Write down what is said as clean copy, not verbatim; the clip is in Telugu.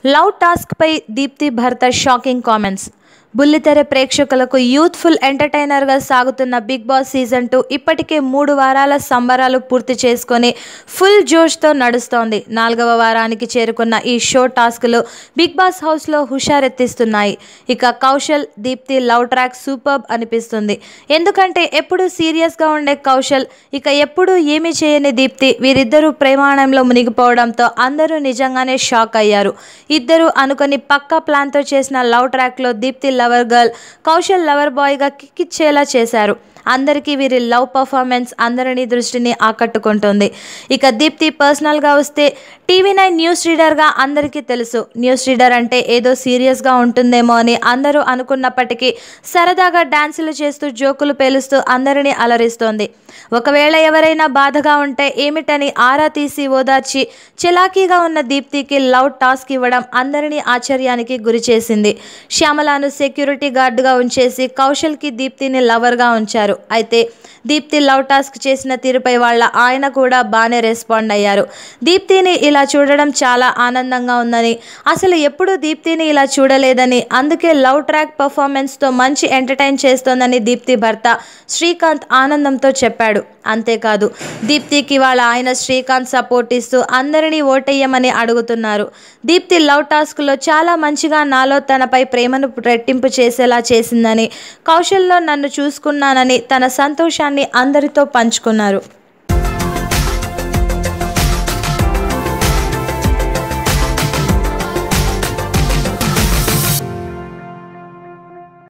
లవ్ టాస్క్పై దీప్తి భర్త షాకింగ్ కామెంట్స్. బుల్లితెర ప్రేక్షకులకు యూత్ఫుల్ ఎంటర్టైనర్గా సాగుతున్న బిగ్ బాస్ సీజన్ 2 ఇప్పటికే 3 వారాల సంబరాలు పూర్తి చేసుకొని ఫుల్ జోష్తో నడుస్తోంది. 4వ వారానికి చేరుకున్న ఈ షో టాస్క్లు బిగ్ బాస్ హౌస్లో హుషారెత్తిస్తున్నాయి. ఇక Kaushal Deepthi love track superb అనిపిస్తుంది. ఎందుకంటే ఎప్పుడు సీరియస్గా ఉండే కౌశల్, ఇక ఎప్పుడు ఏమీ చేయని దీప్తి, వీరిద్దరూ ప్రేమాయణంలో మునిగిపోవడంతో అందరూ నిజంగానే షాక్ అయ్యారు. ఇద్దరు అనుకొని పక్కా ప్లాన్తో చేసిన లవ్ ట్రాక్లో Deepthi lover girl, Kaushal lover బాయ్గా కిక్కిచ్చేలా చేశారు. అందరికీ వీరి లవ్ పర్ఫార్మెన్స్ అందరినీ దృష్టిని ఆకట్టుకుంటుంది. ఇక దీప్తి పర్సనల్గా వస్తే TV9 న్యూస్ రీడర్గా అందరికీ తెలుసు. న్యూస్ రీడర్ అంటే ఏదో సీరియస్గా ఉంటుందేమో అని అందరూ అనుకున్నప్పటికీ సరదాగా డాన్సులు చేస్తూ జోకులు పేలుస్తూ అందరినీ అలరిస్తోంది. ఒకవేళ ఎవరైనా బాధగా ఉంటే ఏమిటని ఆరా తీసి ఓదార్చి చలాకీగా ఉన్న దీప్తికి లవ్ టాస్క్ ఇవ్వడం అందరినీ ఆశ్చర్యానికి గురిచేసింది. శ్యామలాను సెక్యూరిటీ గార్డుగా ఉంచేసి కౌశల్కి దీప్తిని లవర్గా ఉంచారు. అయితే దీప్తి లవ్ టాస్క్ చేసిన తీరుపై వాళ్ళ ఆయన కూడా బాగానే రెస్పాండ్ అయ్యారు. దీప్తిని ఇలా చూడడం చాలా ఆనందంగా ఉందని, అసలు ఎప్పుడూ దీప్తిని ఇలా చూడలేదని, అందుకే లవ్ ట్రాక్ పర్ఫార్మెన్స్తో మంచి ఎంటర్టైన్ చేస్తోందని దీప్తి భర్త శ్రీకాంత్ ఆనందంతో చెప్పాడు. అంతేకాదు, దీప్తికి వాళ్ళ ఆయన శ్రీకాంత్ సపోర్ట్ ఇస్తూ అందరినీ ఓటేయమని అడుగుతున్నారు. దీప్తి లవ్ టాస్క్లో చాలా మంచిగా నాలో తనపై ప్రేమను రెట్టింపు చేసేలా చేసిందని, కౌశల్లో నన్ను చూసుకున్నానని తన సంతోషాన్ని అందరితో పంచుకున్నారు.